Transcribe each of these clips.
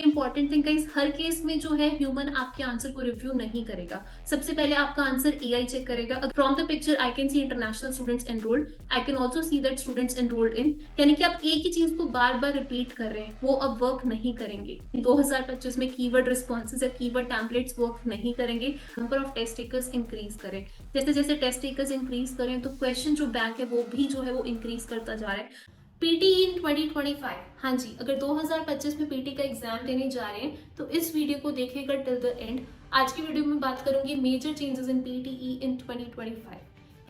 Important thing guys, हर case में जो है ह्यूमन आपके आंसर को रिव्यू नहीं करेगा। सबसे पहले आपका आंसर एआई चेक करेगा। From the picture I can C international students enrolled, I can also see that students enrolled इन, यानी कि आप एक ही चीज को बार बार रिपीट कर रहे हैं, वो अब वर्क नहीं करेंगे। 2025 में कीवर्ड रिस्पॉन्सेज या कीवर्ड टैम्पलेट्स वर्क नहीं करेंगे। Number of test takers increase करें, जैसे जैसे टेस्ट टेकर्स इंक्रीज करें तो क्वेश्चन जो बैंक है वो भी जो है वो इंक्रीज करता जा रहा है। पीटीई इन 2025, हाँ जी, अगर 2025 में पीटी का एग्जाम देने जा रहे हैं तो इस वीडियो को देखिएगा टिल द एंड। आज की वीडियो में बात करूंगी major changes in PTE in 2025।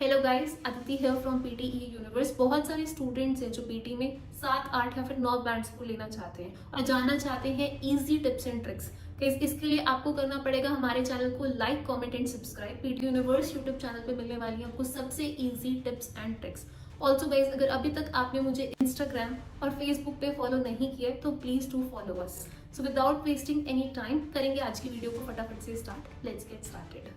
Hello guys, Aditi here from PTE Universe. बहुत सारे स्टूडेंट्स हैं जो पीटी में 7, 8 या फिर 9 बैंड्स को लेना चाहते हैं और जानना चाहते हैं इजी टिप्स एंड ट्रिक्स। इसके लिए आपको करना पड़ेगा हमारे चैनल को like, comment and subscribe. PT universe YouTube channel पे मिलने वाली है आपको सबसे easy tips and tricks. Also guys, अगर अभी तक आपने मुझे इंस्टाग्राम और फेसबुक पे फॉलो नहीं किया तो please do follow us. So without wasting any time करेंगे आज की वीडियो को फटाफट से start. Let's get started.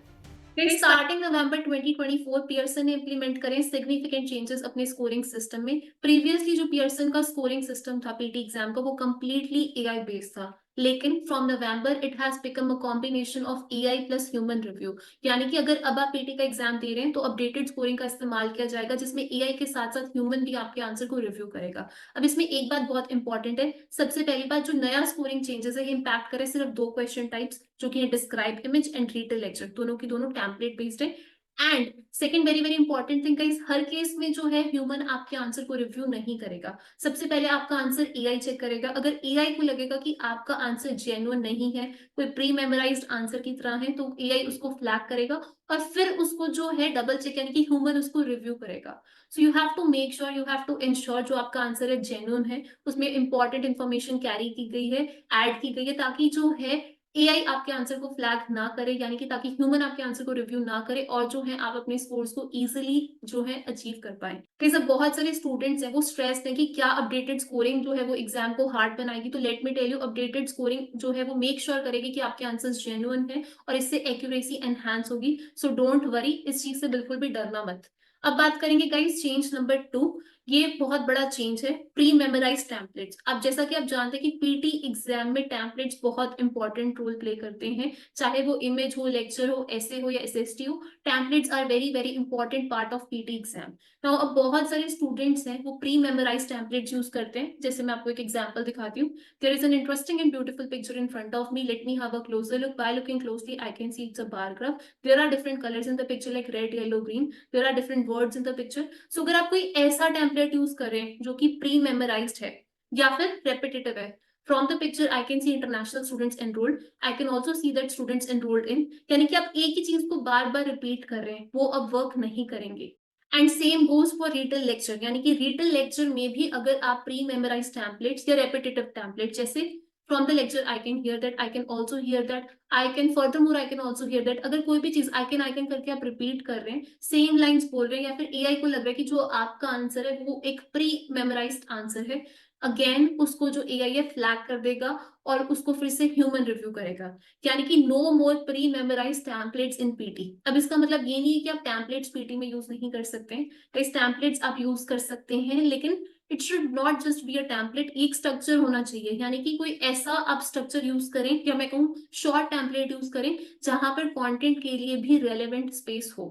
Starting November 2024 Pearson ने इंप्लीमेंट करें सिग्निफिकेंट चेंजेस अपने स्कोरिंग सिस्टम में। प्रीवियसली जो पियर्सन का स्कोरिंग सिस्टम था पीटी एग्जाम का वो कंप्लीटली एआई बेस्ड था, लेकिन from November it has become a combination of AI plus human review. यानी कि अगर अब आप पीटी का एग्जाम दे रहे हैं तो अपडेटेड स्कोरिंग का इस्तेमाल किया जाएगा, जिसमें एआई के साथ साथ ह्यूमन भी आपके आंसर को रिव्यू करेगा। अब इसमें एक बात बहुत इंपॉर्टेंट है। सबसे पहली बात, जो नया स्कोरिंग चेंजेस है ये इम्पैक्ट करे सिर्फ दो क्वेश्चन टाइप्स, जो कि है describe image and retail lecture. दोनों की दोनों टेम्पलेट बेस्ड है। And second very very important thing guys, her case में जो है ह्यूमन आपके आंसर को रिव्यू नहीं करेगा। सबसे पहले आपका आंसर एआई चेक करेगा। अगर एआई को लगेगा कि आपका आंसर जेन्युइन नहीं है, कोई प्री मेमोराइज्ड आंसर की तरह है, तो एआई उसको फ्लैग करेगा और फिर उसको जो है डबल चेक यानी कि ह्यूमन उसको रिव्यू करेगा। So you have to make sure, you have to ensure जो आपका आंसर है जेन्युइन है, उसमें इंपॉर्टेंट इन्फॉर्मेशन कैरी की गई है, ऐड की गई है, ताकि जो है एआई आपके आंसर को फ्लैग ना करे, यानी कि ताकि ह्यूमन आपके आंसर को रिव्यू ना करे और जो है आप अपने स्कोर्स को इजीली जो है अचीव कर पाए। कई सब बहुत सारे स्टूडेंट्स हैं वो स्ट्रेस हैं कि क्या अपडेटेड स्कोरिंग जो है वो एग्जाम को हार्ड बनाएगी। तो let me tell you, updated scoring जो है वो मेक श्योर करेगी कि आपके आंसर्स जेन्युइन है और इससे एक्यूरेसी एनहांस होगी। सो डोंट वरी, इस चीज से बिल्कुल भी डरना मत। अब बात करेंगे गाइस चेंज नंबर 2। ये बहुत बड़ा चेंज है, प्री मेमोराइज टेम्पलेट्स। अब जैसा कि आप जानते हैं कि पीटी एग्जाम में टेम्पलेट्स बहुत इंपॉर्टेंट रोल प्ले करते हैं, चाहे वो इमेज हो, लेक्चर हो, ऐसे हो या एसएसटी हो। Templates are very very important part of PTE exam. Now अब बहुत सारे स्टूडेंट्स हैं वो प्री मेमोराइज टेम्पलेट्स यूज करते हैं। जैसे मैं आपको एक एग्जांपल दिखाती हूँ। There is an interesting and beautiful picture in front of me, let me have a closer look. By looking closely I can see it's a bar graph. There are different colours in the picture like red, yellow, green. There are different words in the picture. So अगर आप कोई ऐसा template use करें जो कि pre memorised है या फिर रेपिटेटिव है, from the picture I can C international students enrolled, I can also see that students enrolled इन, यानी कि आप एक ही चीज को बार बार रिपीट कर रहे हैं, वो अब वर्क नहीं करेंगे। And same goes for रिटल lecture, यानी कि रिटल लेक्चर में भी अगर आप प्री मेमोराइज टेम्पलेट्स या रेपिटेटिव टेम्पलेट, जैसे from the lecture I can here that, I can also here that, I can furthermore, I can also here that, अगर कोई भी चीज आई कैन करके आप रिपीट कर रहे हैं, सेम लाइंस बोल रहे हैं, या फिर एआई को लग रहा है कि जो आपका आंसर है वो एक प्री मेमोराइज्ड आंसर है, अगेन उसको जो एआई है फ्लैग कर देगा और उसको फिर से ह्यूमन रिव्यू करेगा। यानी कि नो मोर प्री मेमोराइज टेम्पलेट्स इन पीटी। अब इसका मतलब ये नहीं है कि आप टेम्पलेट्स पीटी में यूज नहीं कर सकते हैं। कई टेम्पलेट्स आप यूज कर सकते हैं, लेकिन it should not just be a template. एक स्ट्रक्चर होना चाहिए, यानी कि कोई ऐसा आप स्ट्रक्चर यूज करें, या मैं कहूँ शॉर्ट टेम्पलेट यूज करें, जहां पर कंटेंट के लिए भी रेलेवेंट स्पेस हो।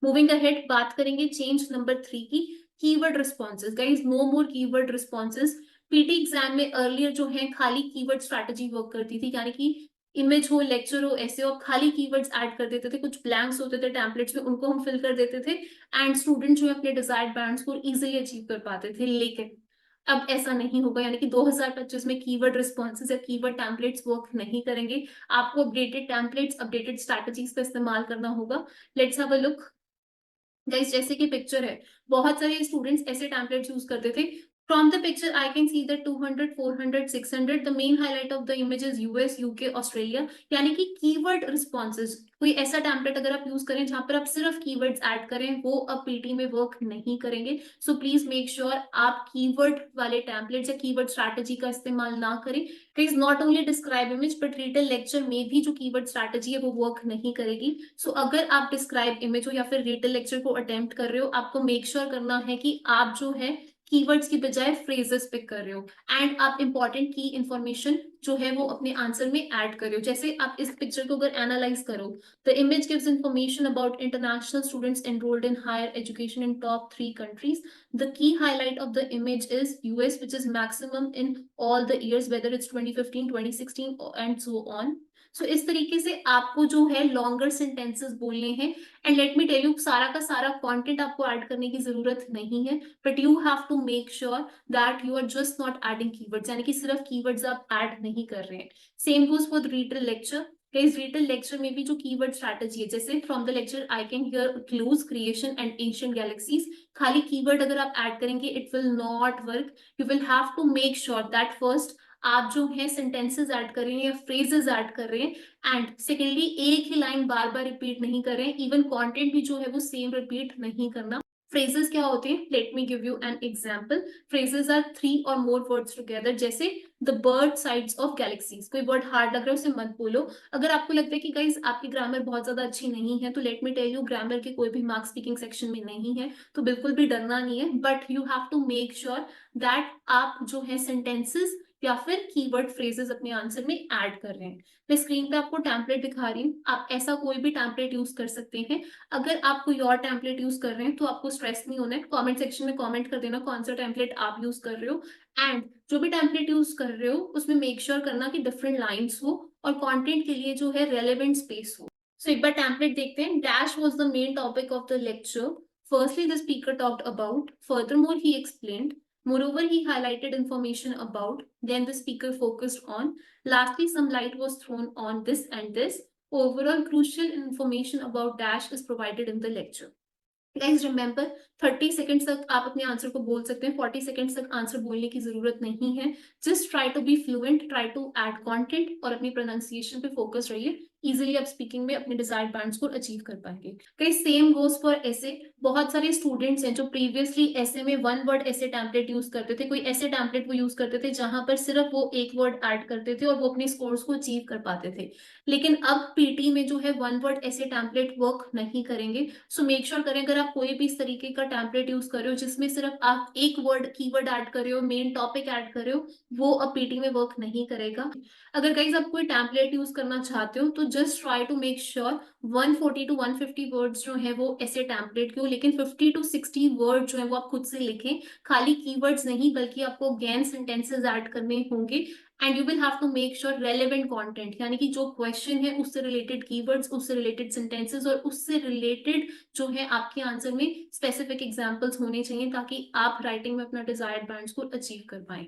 मूविंग अहेड, बात करेंगे चेंज नंबर 3 की, कीवर्ड रिस्पॉन्सेज। गाइज नो मोर कीवर्ड रिस्पॉन्सेज। पीटी एग्जाम में अर्लियर जो है खाली कीवर्ड स्ट्रैटेजी वर्क करती थी, यानी कि इमेज हो, लेक्चर हो, ऐसे हो, खाली कीवर्ड्स ऐड कर देते थे, कुछ ब्लैंक्स होते थे टेम्पलेट्स में, उनको हम फिल कर देते थे एंड स्टूडेंट जो है अपने डिजायर्ड बैंड्स को इजीली अचीव कर पाते थे। लेकिन अब ऐसा नहीं होगा, यानी कि 2025 में कीवर्ड रिस्पॉन्सेज या कीवर्ड टेम्पलेट्स वर्क नहीं करेंगे। आपको अपडेटेड टेम्पलेट्स, अपडेटेड स्ट्रैटेजीज का इस्तेमाल करना होगा। Let's have a look guys. जैसे कि पिक्चर है, बहुत सारे स्टूडेंट्स ऐसे टेम्पलेट्स यूज करते थे। From the picture I can see that 200, 400, 600, the main highlight of the image is US, UK, Australia. यानी कि कीवर्ड रिस्पॉन्सेज, कोई ऐसा टेम्पलेट अगर आप यूज करें जहां पर आप सिर्फ कीवर्ड्स ऐड करें, वो अब पीटी में वर्क नहीं करेंगे। सो प्लीज मेक श्योर आप कीवर्ड वाले टेम्पलेट्स या कीवर्ड स्ट्रैटेजी का इस्तेमाल ना करें। Please not only describe image but रिटल lecture में भी जो कीवर्ड स्ट्रैटेजी है वो वर्क नहीं करेगी। सो अगर आप डिस्क्राइब इमेज हो या फिर रिटल लेक्चर को अटेम्प्ट कर रहे हो, आपको मेक श्योर करना है कि आप जो है कीवर्ड्स की बजाय फ्रेजेस पिक कर रहे हो एंड आप इंपॉर्टेंट की इंफॉर्मेशन जो है वो अपने आंसर में ऐड करो। जैसे आप इस पिक्चर को अगर एनालाइज करो, the image gives information about international students enrolled in higher education in top 3 countries. The key highlight of the image is US, which is maximum in all the years, whether it's 2015, 2016, and so on. So इस तरीके से आपको जो है longer sentences बोलने हैं। And let me tell you, सारा का सारा कंटेंट आपको ऐड करने की जरूरत नहीं है, but you have to make sure that you are just not adding keywords, यानी कि सिर्फ कीवर्ड्स आप ऐड नहीं कर रहे हैं। Same goes for the reader lecture. इस रीडर लेक्चर में भी जो कीवर्ड स्ट्रैटेजी है, जैसे from the lecture I can hear clues, creation and ancient galaxies, खाली कीवर्ड अगर आप ऐड करेंगे it will not work. You will have to make sure that first आप जो है सेंटेंसेस ऐड कर रहे हैं या फ्रेजेस ऐड कर रहे हैं, एंड सेकेंडली एक ही लाइन बार बार रिपीट नहीं कर रहे हैं, इवन कंटेंट भी जो है वो सेम रिपीट नहीं करना। फ्रेजेस क्या होते हैं, let me give you an example. Phrases are 3 or more words together, जैसे the bird sides of galaxies. कोई वर्ड हार्ड लग रहा है उसे मत बोलो। अगर आपको लगता है कि गाइस आपकी ग्रामर बहुत ज्यादा अच्छी नहीं है, तो let me tell you, grammar के कोई भी मार्क्स स्पीकिंग सेक्शन में नहीं है, तो बिल्कुल भी डरना नहीं है, but you have to make sure that आप जो है सेंटेंसेस या फिर कीवर्ड फ्रेजेस अपने आंसर में ऐड कर रहे हैं। मैं स्क्रीन पे आपको टेम्पलेट दिखा रही हूँ, आप ऐसा कोई भी टेम्पलेट यूज कर सकते हैं। अगर आप कोई और टेम्पलेट यूज कर रहे हैं तो आपको स्ट्रेस नहीं होना है, कमेंट सेक्शन में कमेंट कर देना कौन सा टेम्पलेट आप यूज कर रहे हो, एंड जो भी टेम्पलेट यूज कर रहे हो उसमें मेक श्योर करना कि डिफरेंट लाइन्स हो और कंटेंट के लिए जो है रेलेवेंट स्पेस हो। सो एक बार टेम्पलेट देखते हैं। Dash was the main topic of the lecture. Firstly the speaker talked about, furthermore he explained, moreover he highlighted information about, then the speaker focused on, lastly some light was thrown on this and this. Overall crucial information about dash is provided in the lecture. Guys remember, 30 seconds तक आप अपने answer को बोल सकते हैं, 40 seconds तक answer बोलने की जरूरत नहीं है। Just try to be fluent, try to add content और अपनी प्रोनाउंसिएशन पे फोकस रहिए। इजीली आप स्पीकिंग में अपने डिजायर्ड बैंड स्कोर अचीव कर पाएंगे। कई सेम गोज फॉर ऐसे। बहुत सारे स्टूडेंट्स हैं जो प्रीवियसली ऐसे में 1 वर्ड ऐसे टेम्पलेट यूज करते थे, कोई ऐसे टेम्पलेट वो यूज करते थे जहां पर सिर्फ वो 1 वर्ड ऐड करते थे और वो अपने स्कोर्स को अचीव कर पाते थे। लेकिन अब पीटी में जो है 1 वर्ड ऐसे टेम्पलेट वर्क नहीं करेंगे। सो मेक श्योर करें, अगर आप कोई भी इस तरीके का टेम्पलेट यूज कर रहे हो जिसमें सिर्फ आप 1 वर्ड कीवर्ड ऐड कर रहे हो, मेन टॉपिक ऐड कर रहे हो, वो अब पीटी में वर्क नहीं करेगा। अगर गाइज आप कोई टेम्पलेट यूज करना चाहते हो तो just try to make sure 140 to 150 words जो है वो ऐसे टेम्पलेट के हो, लेकिन 50 to 60 वर्ड जो है वो आप खुद से लिखें। खाली कीवर्ड्स नहीं, बल्कि आपको अगेन सेंटेंसेस ऐड करने होंगे, and you will have to make sure relevant content, यानी कि जो क्वेश्चन है उससे रिलेटेड कीवर्ड्स, उससे रिलेटेड सेंटेंसेस और उससे रिलेटेड जो है आपके आंसर में स्पेसिफिक एग्जांपल्स होने चाहिए, ताकि आप राइटिंग में अपना डिजायर्ड बैंड स्कोर अचीव कर पाए।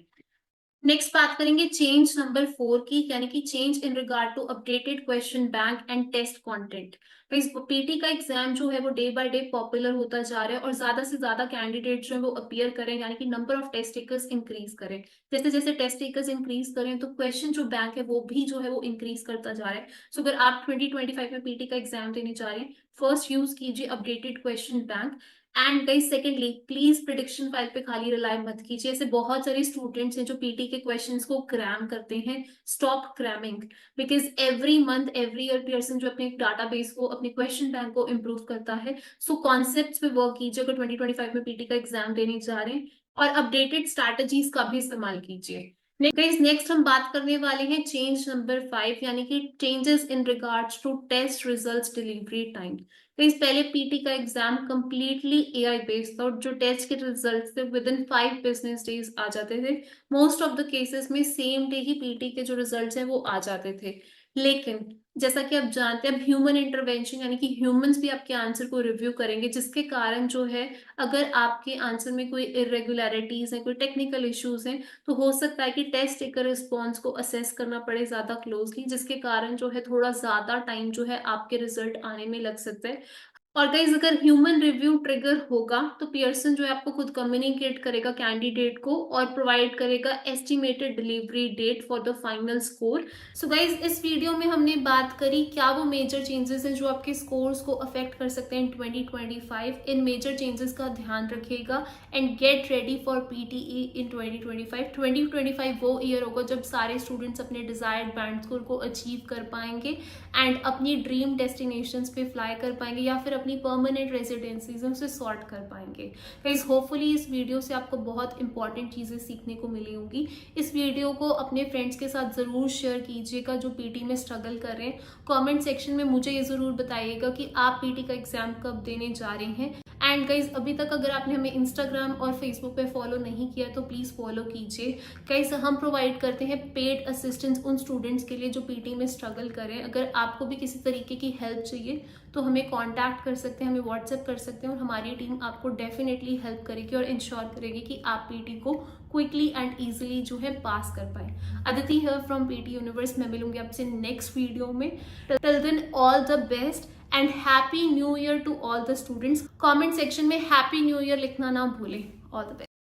नेक्स्ट बात करेंगे चेंज नंबर 4 की, यानी कि change in regard to updated question bank and test content. तो इस पीटी का एग्जाम जो है वो डे बाय डे पॉपुलर होता जा रहा है और ज्यादा से ज्यादा कैंडिडेट जो है वो अपीयर करें, यानी कि number of test takers increase करें। जैसे जैसे टेस्ट टेकर्स इंक्रीज करें तो क्वेश्चन जो बैंक है वो भी जो है वो इंक्रीज करता जा रहा है। सो अगर आप 2025 में पीटी का एग्जाम देने जा रहे हैं, फर्स्ट यूज कीजिए updated question bank. And guys secondly, please prediction file पे खाली रिलाई मत कीजिए। ऐसे बहुत सारे स्टूडेंट्स हैं जो पीटी के क्वेश्चंस को क्रैम करते हैं। Stop cramming, because every month every year Pearson जो अपने डाटाबेस को, अपने क्वेश्चन बैंक को इम्प्रूव करता है। सो कॉन्सेप्ट्स पे वर्क कीजिए अगर 2025 में पीटी का एग्जाम देने जा रहे हैं, और अपडेटेड स्ट्रैटेजीज का भी इस्तेमाल कीजिए। नेक्स्ट हम बात करने वाले हैं चेंज नंबर 5, यानी कि changes in regards to test results delivery time. तो इस पहले पीटी का एग्जाम कंप्लीटली एआई बेस्ड था और जो टेस्ट के रिजल्ट्स थे विद इन 5 बिजनेस डेज आ जाते थे। मोस्ट ऑफ द केसेस में सेम डे ही पीटी के जो रिजल्ट्स हैं वो आ जाते थे। लेकिन जैसा कि आप जानते हैं, अब ह्यूमन इंटरवेंशन, यानी कि ह्यूमंस भी आपके आंसर को रिव्यू करेंगे, जिसके कारण जो है अगर आपके आंसर में कोई इरेगुलरिटीज हैं, कोई टेक्निकल इश्यूज हैं, तो हो सकता है कि टेस्ट टेकर रिस्पॉन्स को असेस करना पड़े ज्यादा क्लोजली, जिसके कारण जो है थोड़ा ज्यादा टाइम जो है आपके रिजल्ट आने में लग सकता है। और गाइज अगर ह्यूमन रिव्यू ट्रिगर होगा तो पियर्सन जो है आपको खुद कम्युनिकेट करेगा कैंडिडेट को और प्रोवाइड करेगा estimated delivery date for the final score. So guys इस वीडियो में हमने बात करी क्या वो मेजर चेंजेस हैं जो आपके स्कोर्स को अफेक्ट कर सकते हैं इन 2025। इन मेजर चेंजेस का ध्यान रखिएगा and get ready for PTE in 2025। 2025 वो ईयर होगा जब सारे स्टूडेंट्स अपने डिजायर्ड बैंड स्कोर को अचीव कर पाएंगे एंड अपनी ड्रीम डेस्टिनेशंस पे फ्लाई कर पाएंगे, या फिर अपनी परमानेंट रेजिडेंसीज उसे सॉर्ट कर पाएंगे। गाइस होपफुली इस वीडियो से आपको बहुत इंपॉर्टेंट चीज़ें सीखने को मिली होंगी। इस वीडियो को अपने फ्रेंड्स के साथ ज़रूर शेयर कीजिएगा जो पीटी में स्ट्रगल कर रहे हैं। कमेंट सेक्शन में मुझे ये ज़रूर बताइएगा कि आप पीटी का एग्जाम कब देने जा रहे हैं। एंड गाइज अभी तक अगर आपने हमें इंस्टाग्राम और फेसबुक पे फॉलो नहीं किया तो प्लीज़ फॉलो कीजिए। गाइज हम प्रोवाइड करते हैं पेड असिस्टेंस उन स्टूडेंट्स के लिए जो पीटी में स्ट्रगल करें। अगर आपको भी किसी तरीके की हेल्प चाहिए तो हमें कांटेक्ट कर सकते हैं, हमें व्हाट्सएप कर सकते हैं और हमारी टीम आपको डेफिनेटली हेल्प करेगी और इंश्योर करेगी कि आप पीटी को क्विकली एंड ईजिली जो है पास कर पाए। Aditi here from PT universe. मैं मिलूंगी आपसे नेक्स्ट वीडियो में। Till then all the best and happy new year to all the students. Comment section में हैप्पी न्यू ईयर लिखना ना भूलें। All the best.